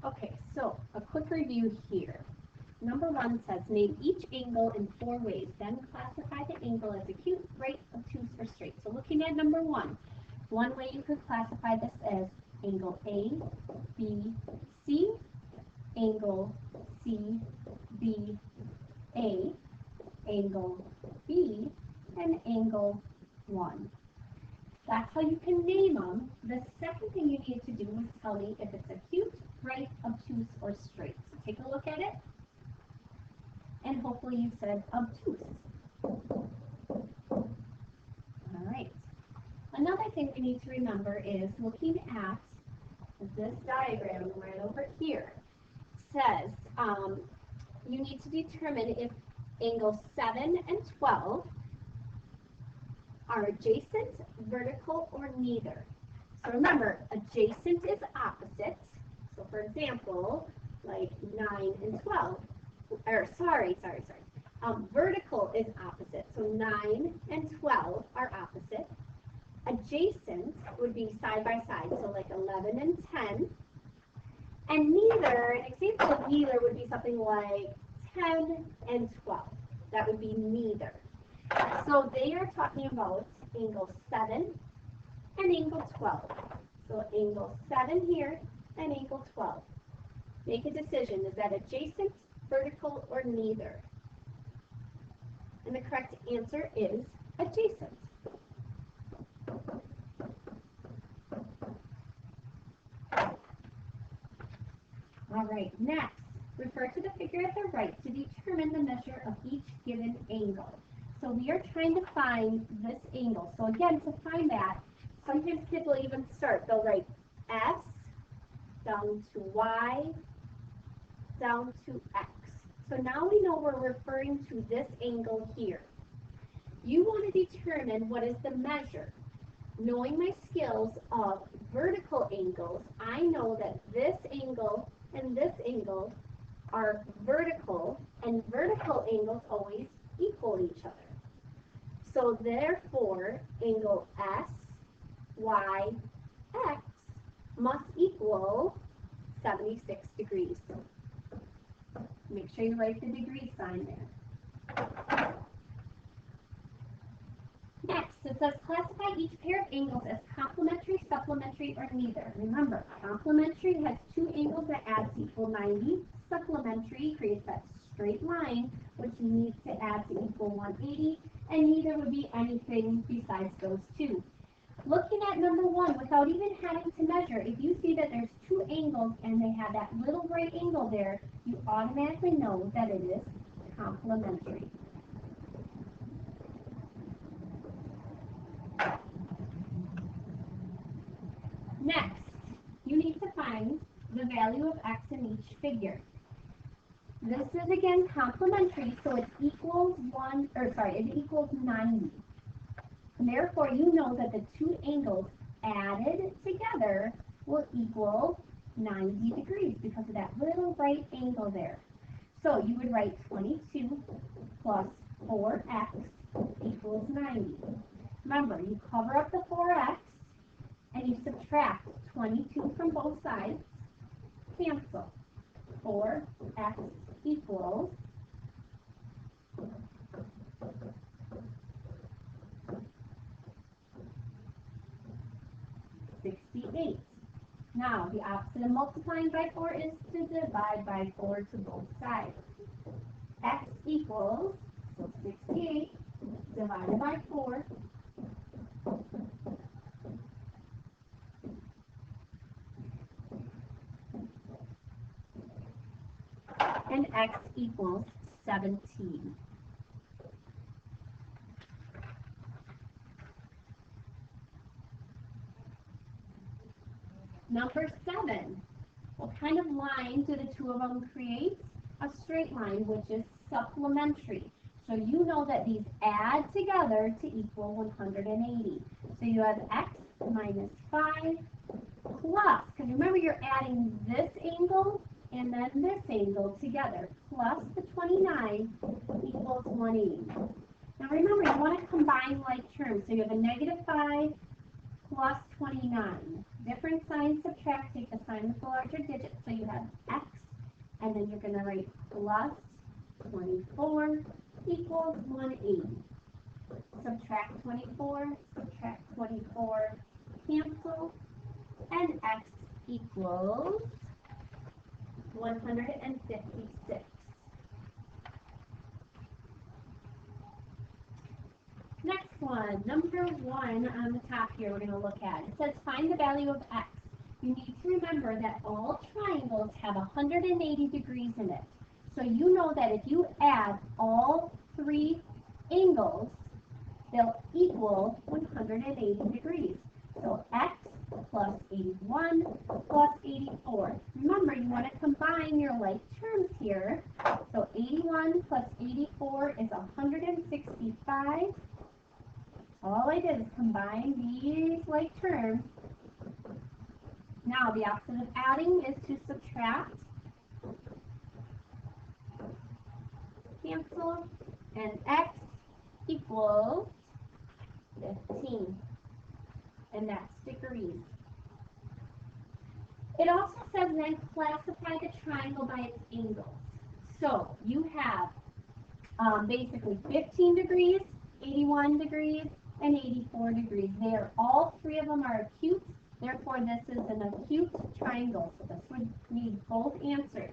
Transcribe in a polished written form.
Okay, so a quick review here. Number one says name each angle in 4 ways, then classify the angle as acute, right, obtuse, or straight. So looking at number one way you could classify this as angle A, B, C, angle C, B, A, angle B, and angle 1. That's how you can name them. The second thing you need to do is tell me if it's acute, right, obtuse, or straight. So take a look at it, and hopefully you said obtuse. All right. Another thing we need to remember is looking at this diagram right over here. Says you need to determine if angles 7 and 12 are adjacent, vertical, or neither. So remember, adjacent is opposite. So for example, like 9 and 12, or sorry. Vertical is opposite. So 9 and 12 are opposite. Adjacent would be side by side, so like 11 and 10. And neither, an example of neither would be something like 10 and 12. That would be neither. So they are talking about angle 7 and angle 12. So angle 7 here and angle 12. Make a decision. Is that adjacent, vertical, or neither? And the correct answer is adjacent. All right, next, refer to the figure at the right to determine the measure of each given angle. So we are trying to find this angle. So again, to find that, sometimes kids will even start. They'll write S down to Y down to X. So now we know we're referring to this angle here. You want to determine what is the measure. Knowing my skills of vertical angles, I know that this angle and this angle are vertical, and vertical angles always equal each other. So therefore, angle S, Y, X must equal 76 degrees. Make sure you write the degree sign there. Next, it says classify each pair of angles as complementary, supplementary, or neither. Remember, complementary has 2 angles that add to equal 90. Supplementary creates that straight line, which needs to add to equal 180, and neither would be anything besides those 2. Looking at number 1, without even having to measure, if you see that there's 2 angles and they have that little right angle there, you automatically know that it is complementary. Next, you need to find the value of x in each figure. This is again complementary, so it equals it equals 90. And therefore, you know that the 2 angles added together will equal 90 degrees because of that little right angle there. So you would write 22 plus 4x equals 90. Remember, you cover up the 4x and you subtract 22 from both sides. Cancel. 4x equals 68. Now, the opposite of multiplying by 4 is to divide by 4 to both sides. X equals 68 divided by 4. And x equals 17. Number 7. What kind of line do the 2 of them create? A straight line, which is supplementary. So you know that these add together to equal 180. So you have x minus 5 plus, because remember you're adding this angle and then this angle together, plus the 29 equals 180. Now remember, you want to combine like terms. So you have a negative 5 plus 29. different signs subtract, take the sign with the larger digit, so you have x, and then you're going to write plus 24 equals 180. Subtract 24, subtract 24, cancel, and x equals 156. Next one, number 1 on the top here we're going to look at. It says find the value of x. You need to remember that all triangles have 180 degrees in it. So you know that if you add all 3 angles, they'll equal 180 degrees. So x plus 81 plus 84. Remember, you want to combine your like terms here. So 81 plus 84 is 165. All I did is combine these like terms. Now the opposite of adding is to subtract. Cancel. And x equals 15. And that's degrees. It also says then classify the triangle by its angles. So you have basically 15 degrees, 81 degrees, and 84 degrees. They are all 3 of them are acute. Therefore, this is an acute triangle. So this would need both answers.